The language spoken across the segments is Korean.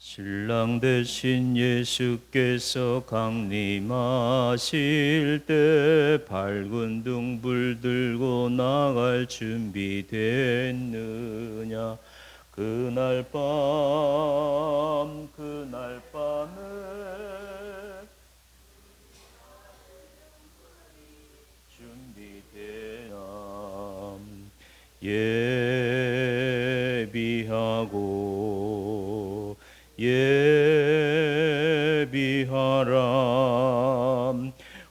신랑 대신 예수께서 강림하실 때 밝은 등불 들고 나갈 준비 됐느냐. 그날 밤에 준비되나. 예비하라.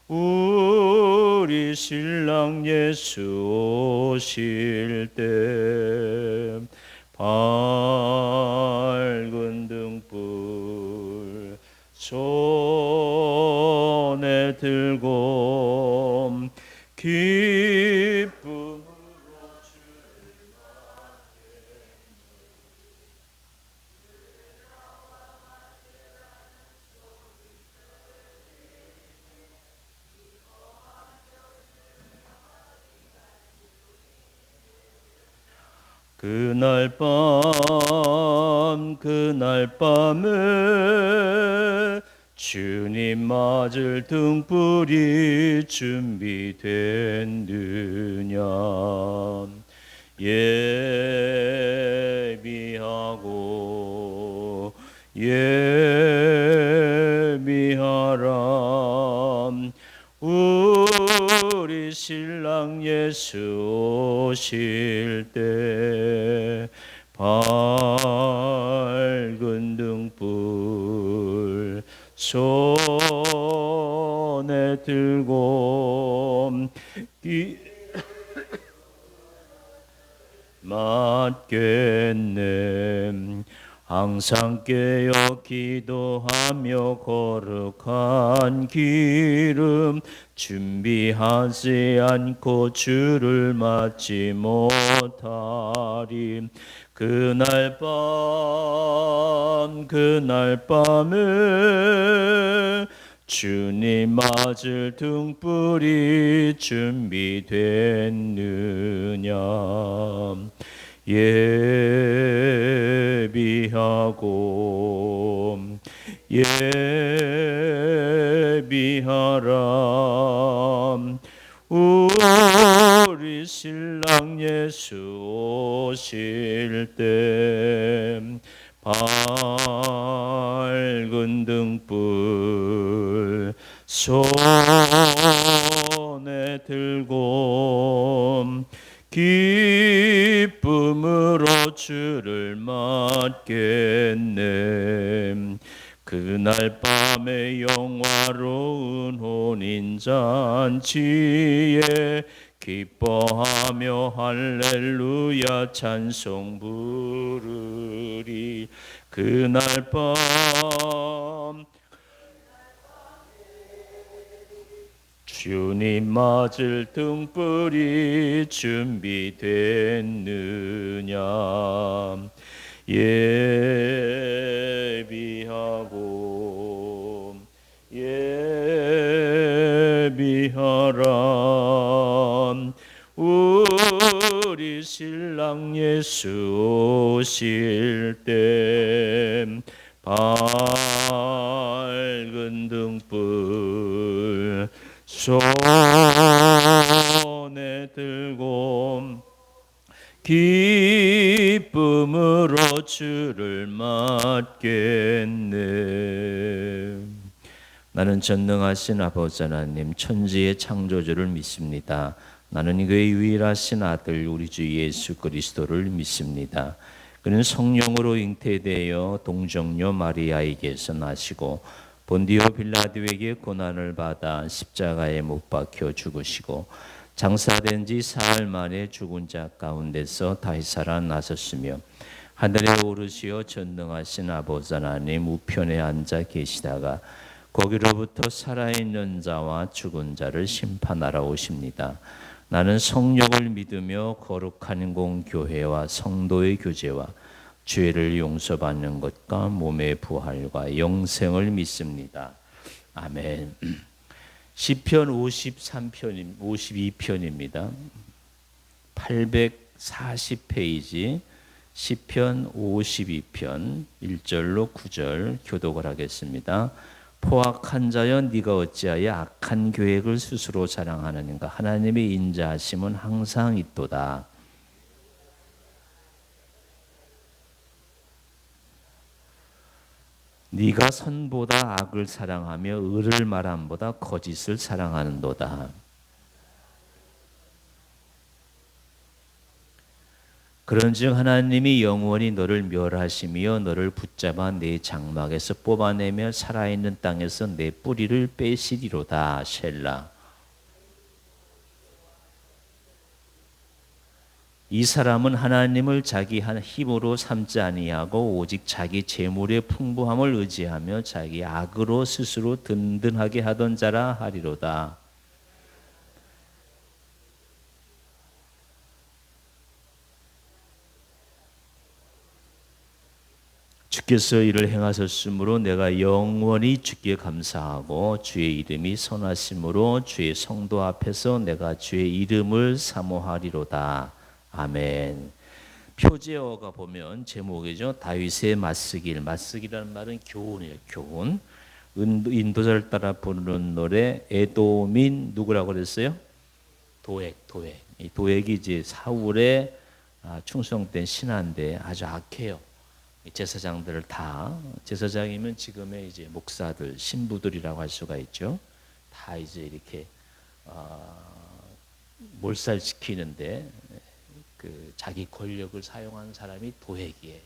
우리 신랑 예수 오실 때 밝은 등불 손에 들고 기쁨. 그날 밤에 주님 맞을 등불이 준비됐느냐. 예비하라. 우리 신랑 예수 오실 때 밝은 등불 손에 들고 맞겠네. 항상 깨어 기도하며 거룩한 기름 준비하지 않고 주를 맞지 못하리. 그날 밤에 주님 맞을 등불이 준비됐느냐. 예비하라. 우리 신랑 예수 오실 때 밝은 등불 손에 들고 기쁨으로 주를 맞겠네. 그날 밤에 영화로운 혼인잔치에 기뻐하며 할렐루야 찬송 부르리. 그날 밤 주님 맞을 등불이 준비됐느냐. 예비하라. 우리 신랑 예수 오실 때 밝은 등불 손에 들고 기쁨으로 주를 맞겠네. 나는 전능하신 아버지 하나님 천지의 창조주를 믿습니다. 나는 그의 유일하신 아들 우리 주 예수 그리스도를 믿습니다. 그는 성령으로 잉태되어 동정녀 마리아에게서 나시고 본디오 빌라도에게 고난을 받아 십자가에 못 박혀 죽으시고 장사된 지 사흘 만에 죽은 자 가운데서 다시 살아나셨으며 하늘에 오르시어 전능하신 아버지 하나님 우편에 앉아 계시다가 거기로부터 살아있는 자와 죽은 자를 심판하러 오십니다. 나는 성령을 믿으며 거룩한 공교회와 성도의 교제와 죄를 용서받는 것과 몸의 부활과 영생을 믿습니다. 아멘. 시편 52편입니다. 840페이지 시편 52편 1절로 9절 교독을 하겠습니다. 포악한 자여 네가 어찌하여 악한 계획을 스스로 자랑하느니가. 하나님의 인자하심은 항상 있도다. 네가 선보다 악을 사랑하며 의를 말함보다 거짓을 사랑하는도다. 그런즉 하나님이 영원히 너를 멸하시며 너를 붙잡아 내 장막에서 뽑아내며 살아있는 땅에서 내 뿌리를 빼시리로다. 셀라. 이 사람은 하나님을 자기 힘으로 삼지 아니하고 오직 자기 재물의 풍부함을 의지하며 자기 악으로 스스로 든든하게 하던 자라 하리로다. 주께서 이를 행하셨으므로 내가 영원히 주께 감사하고 주의 이름이 선하심으로 주의 성도 앞에서 내가 주의 이름을 사모하리로다. 아멘. 표제어가 보면 제목이죠. 다윗의 맞쓰길. 맞쓰기라는 말은 교훈이에요. 교훈. 인도자를 따라 부르는 노래 에도민 누구라고 그랬어요? 도액. 이 도액이 이제 사울의 충성된 신하인데 아주 악해요. 제사장들을 다, 제사장이면 지금의 이제 목사들, 신부들이라고 할 수가 있죠. 다 이제 이렇게 몰살시키는데 그 자기 권력을 사용한 사람이 도액이에요.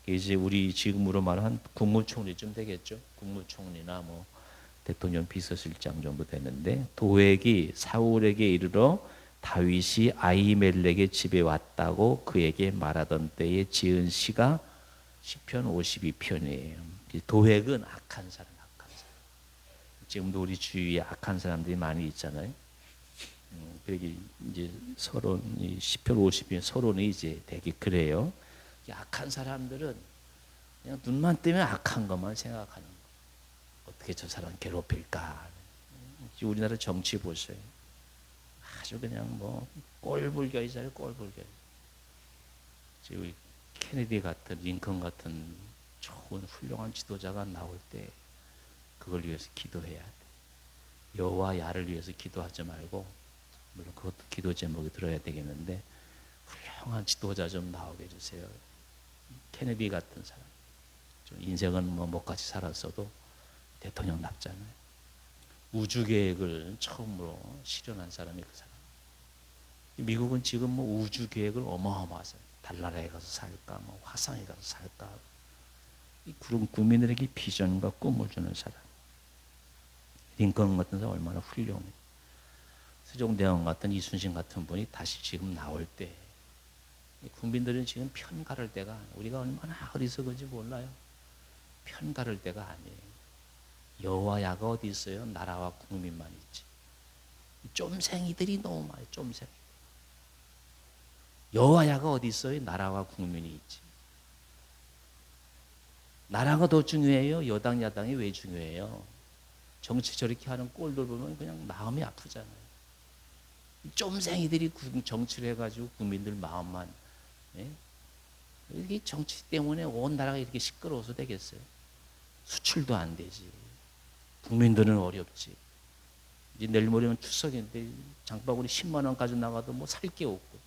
이제 우리 지금으로 말한 국무총리쯤 되겠죠. 국무총리나 뭐 대통령 비서실장 정도 되는데, 도액이 사울에게 이르러 다윗이 아히멜렉의 집에 왔다고 그에게 말하던 때에 지은 시가 시편 52편이에요. 도액은 악한 사람. 지금도 우리 주위에 악한 사람들이 많이 있잖아요. 그러기 이제 서론이 시편 50편 서론이 이제 되게 그래요. 악한 사람들은 그냥 눈만 뜨면 악한 것만 생각하는 거. 어떻게 저 사람 괴롭힐까? 우리나라 정치 보세요. 아주 그냥 뭐 꼴불견이잖아요. 꼴불견. 지금 케네디 같은, 링컨 같은 좋은 훌륭한 지도자가 나올 때 그걸 위해서 기도해야 돼. 여호와 야를 위해서 기도하지 말고, 물론 그것도 기도 제목이 들어야 되겠는데, 훌륭한 지도자 좀 나오게 해주세요. 케네디 같은 사람. 좀 인생은 뭐 못같이 살았어도 대통령 납잖아요. 우주 계획을 처음으로 실현한 사람이 그 사람. 미국은 지금 뭐 우주 계획을 어마어마하세요. 달나라에 가서 살까, 뭐 화성에 가서 살까. 그런 국민들에게 비전과 꿈을 주는 사람. 링컨 같은 사람 얼마나 훌륭해. 세종대왕 같은 이순신 같은 분이 다시 지금 나올 때, 국민들은 지금 편 가를 때가, 우리가 얼마나 어리석은지 몰라요. 편 가를 때가 아니에요. 여호와 야가 어디 있어요? 나라와 국민만 있지. 쫌생이들이 너무 많아요. 쫌생. 여호와 야가 어디 있어요? 나라와 국민이 있지. 나라가 더 중요해요? 여당 야당이 왜 중요해요? 정치 저렇게 하는 꼴들 보면 그냥 마음이 아프잖아요. 쫌생이들이 정치를 해가지고 국민들 마음만, 예? 이게 정치 때문에 온 나라가 이렇게 시끄러워서 되겠어요? 수출도 안 되지. 국민들은 어렵지. 이제 내일 모레면 추석인데 장바구니 10만 원 가지고 나가도 뭐 살 게 없고.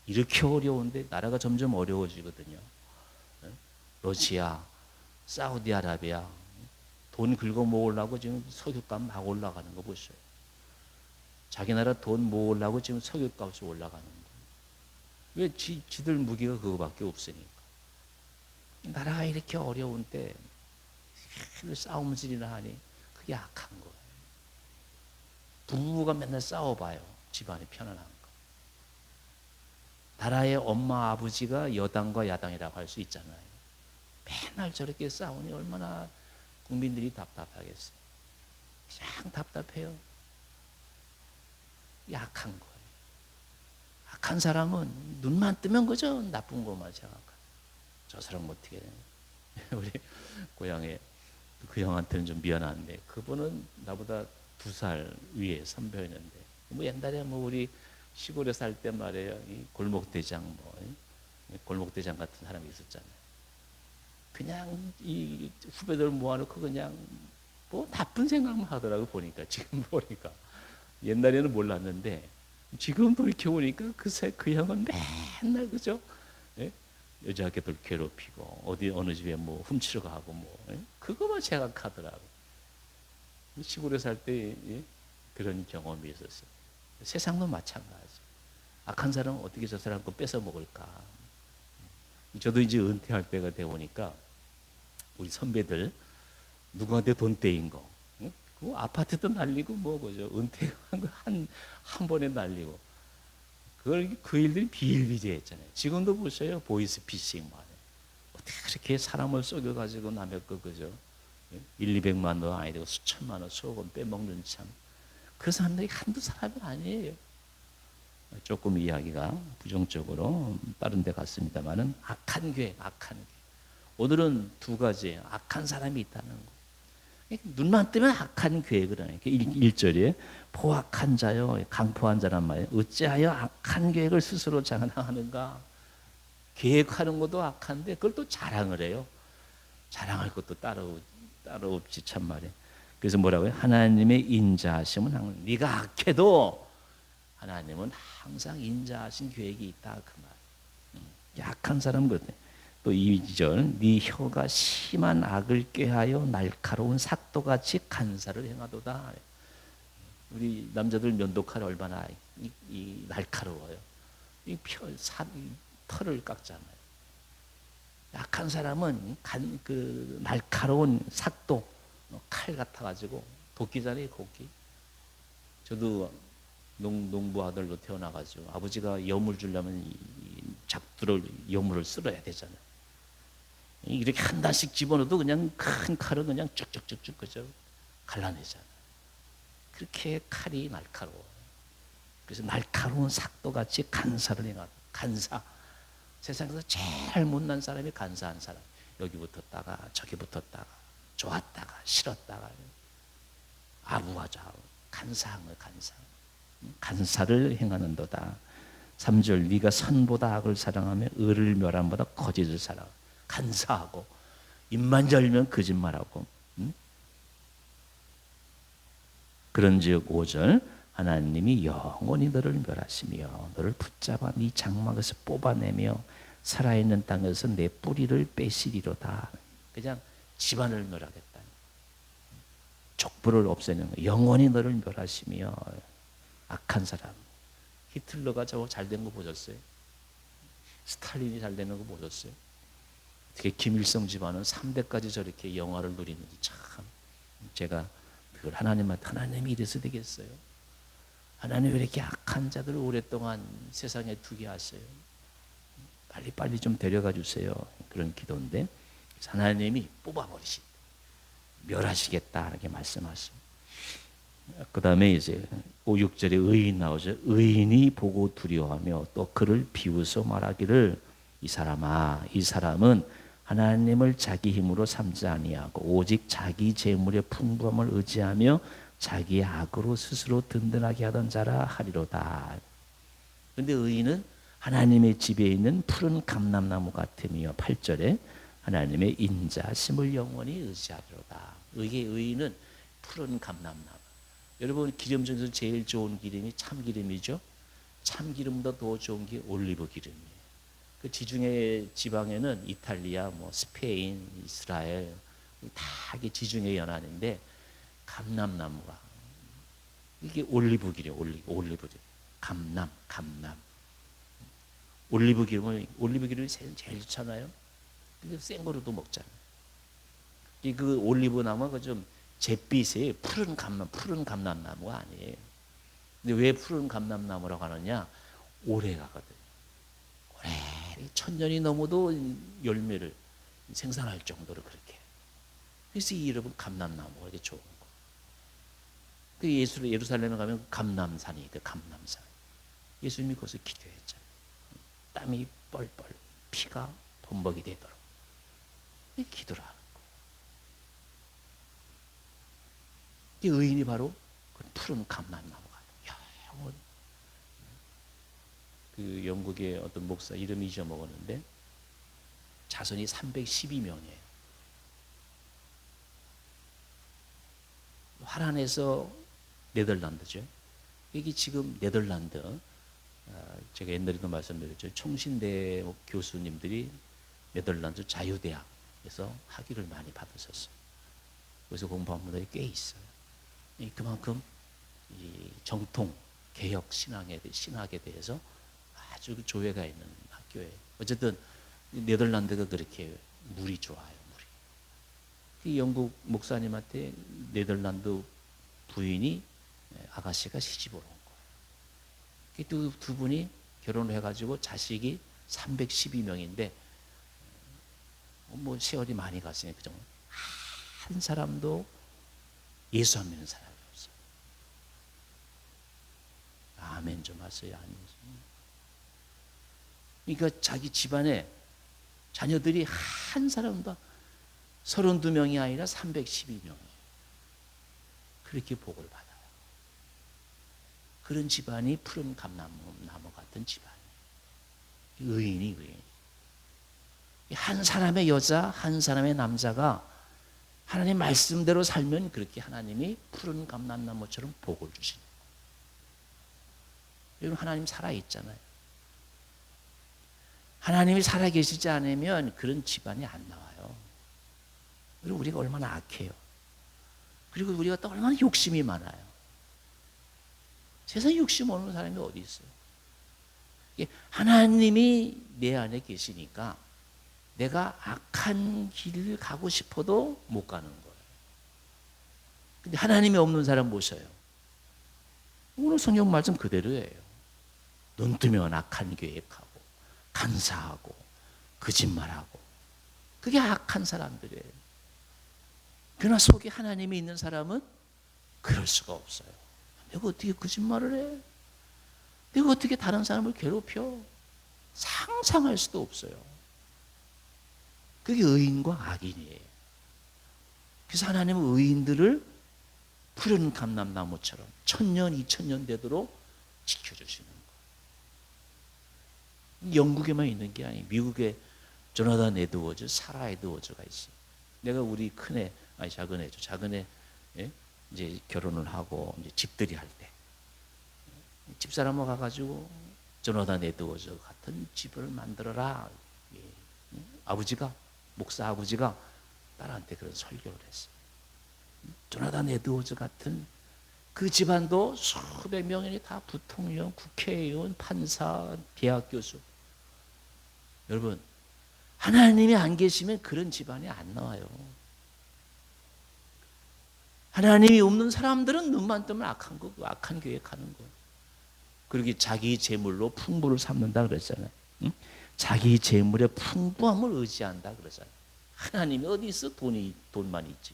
이렇게 어려운데 나라가 점점 어려워지거든요. 러시아, 사우디아라비아 돈 긁어 모으려고 지금 석유값 막 올라가는 거 보셔요. 자기 나라 돈 모으려고 지금 석유값이 올라가는 거예요. 왜 지들 무기가 그거밖에 없으니까. 나라가 이렇게 어려운 때 싸움질이나 하니 그게 악한 거예요. 부부가 맨날 싸워봐요. 집안이 편안한 거. 나라의 엄마 아버지가 여당과 야당이라고 할 수 있잖아요. 맨날 저렇게 싸우니 얼마나 국민들이 답답하겠어요. 그냥 답답해요. 약한 거예요. 악한 사람은 눈만 뜨면 그저 나쁜 것만 생각하고, 저 사람 어떻게 되냐. 우리 고향에 그 형한테는 좀 미안한데, 그분은 나보다 2살 위에 선배였는데, 뭐 옛날에 뭐 우리 시골에 살 때 말이에요, 이 골목대장 뭐 골목대장 같은 사람이 있었잖아요. 그냥 이 후배들 모아놓고 그냥 뭐 나쁜 생각만 하더라고. 보니까 지금 보니까 옛날에는 몰랐는데 지금 돌이켜 보니까 그 형은 맨날 그죠? 예? 여자애들 괴롭히고 어디 어느 집에 뭐 훔치러 가고 뭐 그거만 생각하더라고. 시골에 살 때 그런 경험이 있었어요. 세상도 마찬가지. 악한 사람은 어떻게 저 사람 거 뺏어 먹을까? 저도 이제 은퇴할 때가 되어 보니까 우리 선배들 누구한테 돈 떼인 거, 그 아파트도 날리고 뭐 그죠? 은퇴한 거 한 번에 날리고 그걸 그 일들이 비일비재했잖아요. 지금도 보세요. 보이스피싱만 어떻게 그렇게 사람을 속여가지고 남의 거 그죠? 1, 200만 원 아니고 수천만 원, 수억 원 빼먹는 참. 그 사람들이 한두 사람이 아니에요. 조금 이야기가 부정적으로 다른 데 갔습니다만은 악한 교회, 악한 교회. 오늘은 두 가지 악한 사람이 있다는 거. 눈만 뜨면 악한 교회 그러네. 1절에 포악한 자요, 강포한 자란 말이에요. 어찌하여 악한 계획을 스스로 장하는가? 계획하는 것도 악한데 그걸 또 자랑을 해요. 자랑할 것도 따로 없지 참 말이에요. 그래서 뭐라고요? 하나님의 인자하심은 네가 악해도 하나님은 항상 인자하신 계획이 있다 그 말. 약한 사람은 그렇대. 또 2절 네 혀가 심한 악을 꾀하여 날카로운 삭도같이 간사를 행하도다. 우리 남자들 면도칼 얼마나 이 날카로워요. 이 털을 깎잖아요. 약한 사람은 그 날카로운 삭도 칼 같아가지고 도끼잖아요. 도끼. 저도 농부 아들로 태어나가지고 아버지가 여물 주려면 이 작두를 여물을 쓸어야 되잖아요. 이렇게 한 단씩 집어넣어도 그냥 큰 칼은 그냥 쭉쭉쭉쭉 그죠 갈라내잖아요. 그렇게 칼이 날카로워요. 그래서 날카로운 삭도같이 간사를 행하다. 간사. 세상에서 제일 못난 사람이 간사한 사람. 여기 붙었다가 저기 붙었다가 좋았다가 싫었다가 아부와 좌우. 간사한 거 간사. 간사를 행하는도다. 3절 네가 선보다 악을 사랑하며 의를 멸함보다 거짓을 사랑. 간사하고 입만 열면 거짓말하고. 그런즉 5절 하나님이 영원히 너를 멸하시며 너를 붙잡아 네 장막에서 뽑아내며 살아있는 땅에서 내 뿌리를 빼시리로다. 그냥 집안을 멸하겠다. 족보를 없애는 거. 영원히 너를 멸하시며. 악한 사람. 히틀러가 저거 잘된 거 보셨어요? 스탈린이 잘되는 거 보셨어요? 어떻게 김일성 집안은 3대까지 저렇게 영화를 누리는지 참. 제가 그걸 하나님한테 하나님이 이래서 되겠어요? 하나님 왜 이렇게 악한 자들을 오랫동안 세상에 두게 하세요? 빨리 좀 데려가 주세요. 그런 기도인데 하나님이 뽑아버리시 멸하시겠다 이렇게 말씀하십니다. 그 다음에 이제 5, 6절에 의인 나오죠. 의인이 보고 두려워하며 또 그를 비웃어 말하기를 이 사람아 이 사람은 하나님을 자기 힘으로 삼지 아니하고 오직 자기 재물의 풍부함을 의지하며 자기의 악으로 스스로 든든하게 하던 자라 하리로다. 그런데 의인은 하나님의 집에 있는 푸른 감람나무 같으며 8절에 하나님의 인자심을 영원히 의지하리로다. 의인은 푸른 감람나무. 여러분 기름 중에서 제일 좋은 기름이 참기름이죠. 참기름보다 더 좋은 게 올리브 기름이에요. 그 지중해 지방에는 이탈리아, 뭐 스페인, 이스라엘 다 이게 지중해 연안인데 감람나무가 이게 올리브 기름, 올리브 기름, 감남. 올리브 기름이 제일 좋잖아요. 근데 생 거로도 먹잖아요. 그 올리브 나무가 좀 잿빛의 푸른 감람나무가 아니에요. 근데 왜 푸른 감람나무라고 하느냐? 오래 가거든요. 오래 1000년이 넘어도 열매를 생산할 정도로 그렇게. 그래서 이 이름은 감람나무가 이렇게 좋은 거. 그 예루살렘에 가면 감람산이 그 감람산. 예수님이 거기서 기도했잖아요. 땀이 뻘뻘 피가 범벅이 되도록 기도를 하는 거. 이 의인이 바로 그 푸른 감람나무가 영원. 그 영국의 어떤 목사 이름 잊어먹었는데 자손이 312명이에요. 화란에서 네덜란드죠. 이게 지금 네덜란드, 제가 옛날에도 말씀드렸죠. 총신대 교수님들이 네덜란드 자유대학에서 학위를 많이 받으셨어요. 그래서 공부한 분들이 꽤 있어요. 그만큼 이 정통 개혁 신학에 대해서 아주 조예가 있는 학교예요. 어쨌든 네덜란드가 그렇게 물이 좋아요. 물이. 영국 목사님한테 네덜란드 부인이 아가씨가 시집을 온 거예요. 두 분이 결혼을 해가지고 자식이 312명인데 뭐 세월이 많이 갔으니까 그정 한 사람도 예수 안 믿는 사람이 없어요. 아멘 좀 하세요. 아멘 좀. 그러니까 자기 집안에 자녀들이 한 사람도 32명이 아니라 312명이에요. 그렇게 복을 받아요. 그런 집안이 푸른 감나무 같은 집안이에요. 의인. 한 사람의 여자, 한 사람의 남자가 하나님 말씀대로 살면 그렇게 하나님이 푸른 감람나무처럼 복을 주시는 거예요. 여러분, 하나님 살아있잖아요. 하나님이 살아계시지 않으면 그런 집안이 안 나와요. 그리고 우리가 얼마나 악해요. 그리고 우리가 또 얼마나 욕심이 많아요. 세상에 욕심 없는 사람이 어디 있어요? 하나님이 내 안에 계시니까 내가 악한 길을 가고 싶어도 못 가는 거예요. 근데 하나님이 없는 사람 보셔요. 오늘 성경 말씀 그대로예요. 눈 뜨면 악한 계획하고 간사하고 거짓말하고 그게 악한 사람들이에요. 그러나 속에 하나님이 있는 사람은 그럴 수가 없어요. 내가 어떻게 거짓말을 해? 내가 어떻게 다른 사람을 괴롭혀? 상상할 수도 없어요. 그게 의인과 악인이에요. 그래서 하나님은 의인들을 푸른 감람나무처럼 1000년, 2000년 되도록 지켜주시는 거예요. 영국에만 있는 게 아니에요. 미국에 조나단 에드워즈, 사라 에드워즈가 있어요. 내가 우리 큰애, 아니 작은애죠. 작은애 이제 결혼을 하고 이제 집들이 할 때 집사람하고 가가지고 조나단 에드워즈 같은 집을 만들어라. 아버지가 목사 아버지가 딸한테 그런 설교를 했어요. 조나단 에드워즈 같은 그 집안도 수백 명이 다 부통령, 국회의원, 판사, 대학 교수. 여러분, 하나님이 안 계시면 그런 집안이 안 나와요. 하나님이 없는 사람들은 눈만 뜨면 악한 거, 악한 계획하는 거. 그러기 자기 재물로 풍부를 삼는다 그랬잖아요. 응? 자기 재물의 풍부함을 의지한다 그러잖아요. 하나님이 어디 있어? 돈만 있지.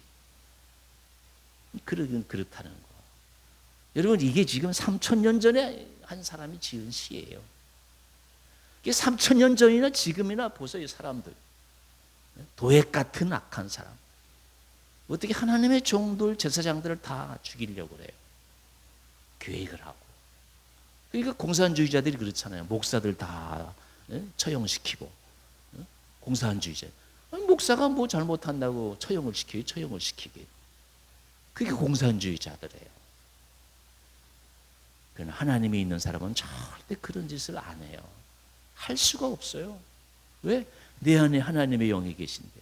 그러긴 그렇다는 거. 여러분, 이게 지금 3000년 전에 한 사람이 지은 시예요. 이게 3000년 전이나 지금이나 보세요, 사람들. 도액 같은 악한 사람. 어떻게 하나님의 종들, 제사장들을 다 죽이려고 그래요. 계획을 하고. 그러니까 공산주의자들이 그렇잖아요. 목사들 다 처형시키고. 공산주의자. 아니, 목사가 뭐 잘못한다고 처형을 시켜요? 처형을 시키게. 그게 공산주의자들이에요. 그러나 하나님이 있는 사람은 절대 그런 짓을 안 해요. 할 수가 없어요. 왜? 내 안에 하나님의 영이 계신데,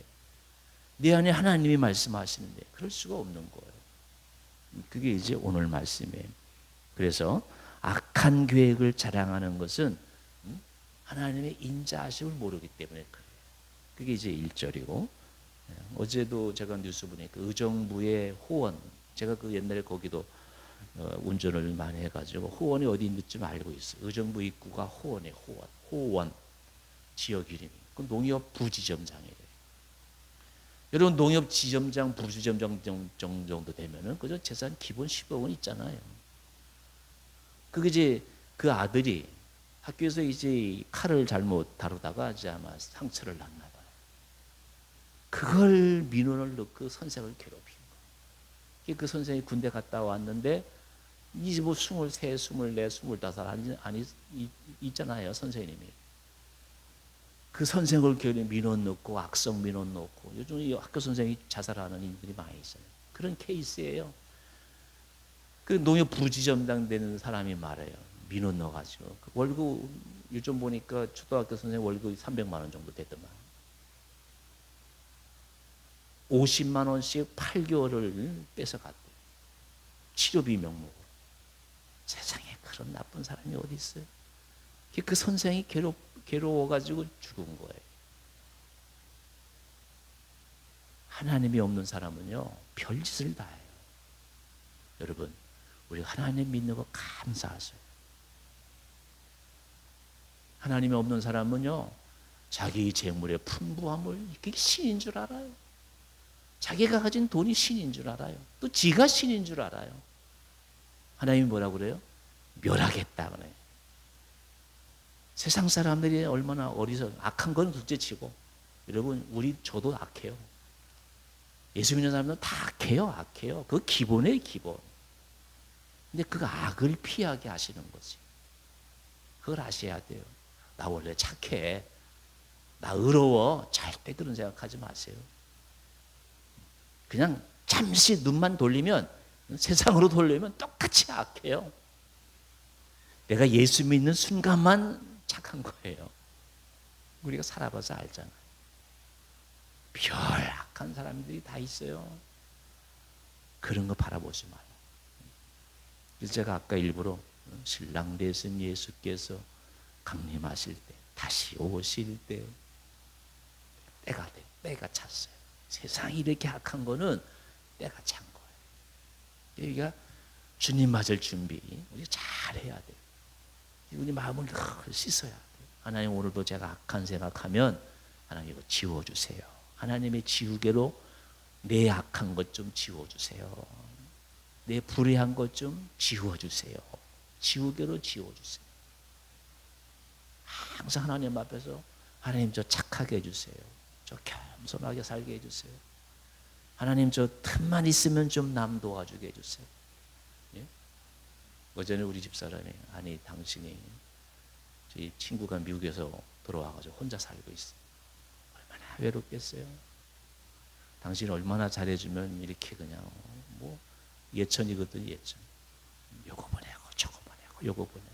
내 안에 하나님이 말씀하시는데 그럴 수가 없는 거예요. 그게 이제 오늘 말씀이에요. 그래서 악한 계획을 자랑하는 것은 하나님의 인자하심을 모르기 때문에 그래요. 그게 이제 1절이고, 어제도 제가 뉴스 보니까 의정부의 호원, 제가 그 옛날에 거기도 운전을 많이 해가지고 호원이 어디 있는지 좀 알고 있어요. 의정부 입구가 호원이에요. 호원 지역 이름이. 그 농협 부지점장이에요. 여러분, 농협 지점장, 부지점장 정도 되면은 그저 재산 기본 10억 원 있잖아요. 그게 이제 그 아들이 학교에서 이제 칼을 잘못 다루다가 이제 아마 상처를 났나 봐요. 그걸 민원을 넣고 선생을 괴롭힌 거예요. 그 선생이 군대 갔다 왔는데 이제 뭐 23, 24, 25 아니 있잖아요, 선생님이. 그 선생을 교회 민원 넣고 악성 민원 넣고 요즘 이 학교 선생이 자살하는 일들이 많이 있어요. 그런 케이스예요. 그 농협 부지점장 되는 사람이 말해요. 민원 넣어가지고 월급 요즘 보니까 초등학교 선생 월급이 300만 원 정도 되더만 50만 원씩 8개월을 뺏어갔대요. 치료비 명목으로. 세상에 그런 나쁜 사람이 어디 있어요? 그 선생이 괴로워가지고 죽은 거예요. 하나님이 없는 사람은요 별짓을 다 해요. 여러분 우리 하나님 믿는 거 감사하세요. 하나님이 없는 사람은요 자기 재물의 풍부함을 이게 신인 줄 알아요. 자기가 가진 돈이 신인 줄 알아요. 또 지가 신인 줄 알아요. 하나님이 뭐라고 그래요? 멸하겠다 그래요. 세상 사람들이 얼마나 악한 건 둘째치고 여러분 저도 악해요. 예수 믿는 사람들은 다 악해요. 그거 기본이에요, 기본. 근데 그 악을 피하게 하시는 거지. 그걸 아셔야 돼요. 나 원래 착해. 나 의로워. 절대 그런 생각하지 마세요. 그냥 잠시 눈만 돌리면 세상으로 돌리면 똑같이 악해요. 내가 예수 믿는 순간만 착한 거예요. 우리가 살아봐서 알잖아요. 별 악한 사람들이 다 있어요. 그런 거 바라보지 마요. 그래서 제가 아까 일부러 신랑 되신 예수께서 강림하실 때 다시 오실 때 때가 찼어요. 세상이 이렇게 악한 거는 때가 찬 거예요. 그러니까 주님 맞을 준비 우리 잘 해야 돼요. 우리 마음을 늘 씻어야 돼요. 하나님 오늘도 제가 악한 생각하면 하나님 이거 지워주세요. 하나님의 지우개로 내 악한 것 좀 지워주세요. 내 불의한 것 좀 지워주세요. 지우개로 지워주세요. 항상 하나님 앞에서 하나님 저 착하게 해주세요. 저 겸손하게 살게 해주세요. 하나님 저 틈만 있으면 좀 남 도와주게 해주세요. 예? 어제는 우리 집사람이 아니 당신이 저희 친구가 미국에서 돌아와가지고 혼자 살고 있어요. 얼마나 외롭겠어요. 당신이 얼마나 잘해주면 이렇게 그냥 뭐 예천이거든 예천. 요거 보내고 저거 보내고 요거 보내고.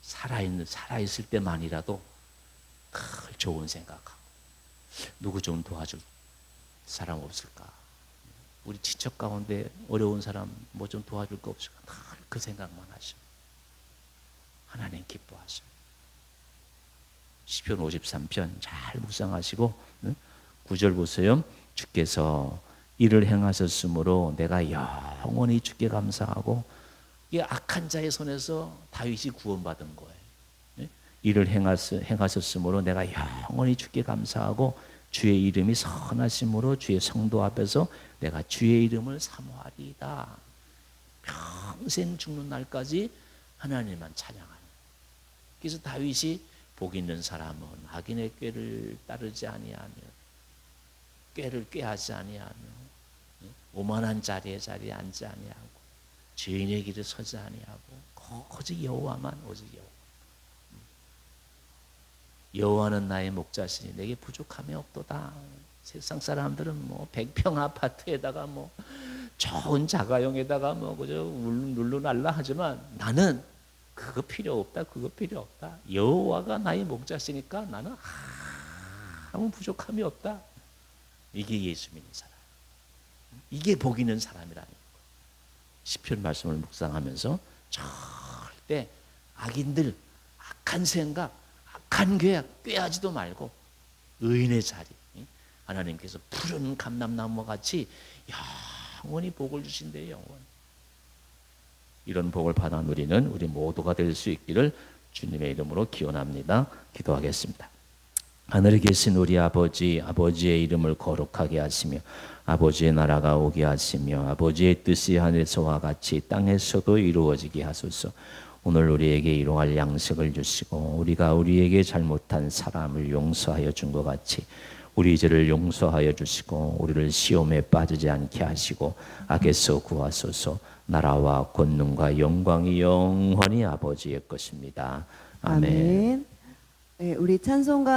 살아있을 때만이라도 늘 좋은 생각하고 누구 좀 도와줄 사람 없을까? 우리 친척 가운데 어려운 사람 뭐 좀 도와줄 거 없을까? 늘 그 생각만 하셔. 하나님 기뻐하셔. 시편 53편 잘 묵상하시고 9절 보세요. 주께서 이를 행하셨으므로 내가 영원히 주께 감사하고 이 악한 자의 손에서 다윗이 구원받은 거예요. 이를 행하셨으므로 내가 영원히 주께 감사하고 주의 이름이 선하심으로 주의 성도 앞에서 내가 주의 이름을 사모하리이다. 평생 죽는 날까지 하나님만 찬양하는. 그래서 다윗이 복 있는 사람은 악인의 꾀를 따르지 아니하며 꾀를 꾀하지 아니하며 오만한 자리에 앉지 아니하고 죄인의 길에 서지 아니하고 오직 여호와만 오직 여호와는 나의 목자시니 내게 부족함이 없도다. 세상 사람들은 뭐 100평 아파트에다가 뭐 좋은 자가용에다가 뭐 그저 룰루랄라 하지만 나는 그거 필요 없다. 그거 필요 없다. 여호와가 나의 목자시니까 나는 아무 부족함이 없다. 이게 예수 믿는 사람. 이게 복 있는 사람이라는 거. 시편 말씀을 묵상하면서 절대 악인들, 악한 생각, 악한 계약 꾀하지도 말고 의인의 자리. 하나님께서 푸른 감람나무와 같이 영원히 복을 주신대요. 영원. 이런 복을 받아 누리는 우리 모두가 될 수 있기를 주님의 이름으로 기원합니다. 기도하겠습니다. 하늘에 계신 우리 아버지, 아버지의 이름을 거룩하게 하시며 아버지의 나라가 오게 하시며 아버지의 뜻이 하늘에서와 같이 땅에서도 이루어지게 하소서. 오늘 우리에게 일용할 양식을 주시고 우리가 우리에게 잘못한 사람을 용서하여 준 것 같이 우리 죄를 용서하여 주시고 우리를 시험에 빠지지 않게 하시고 악에서 구하소서. 나라와 권능과 영광이 영원히 아버지의 것입니다. 아멘. 아멘. 네, 우리 찬송가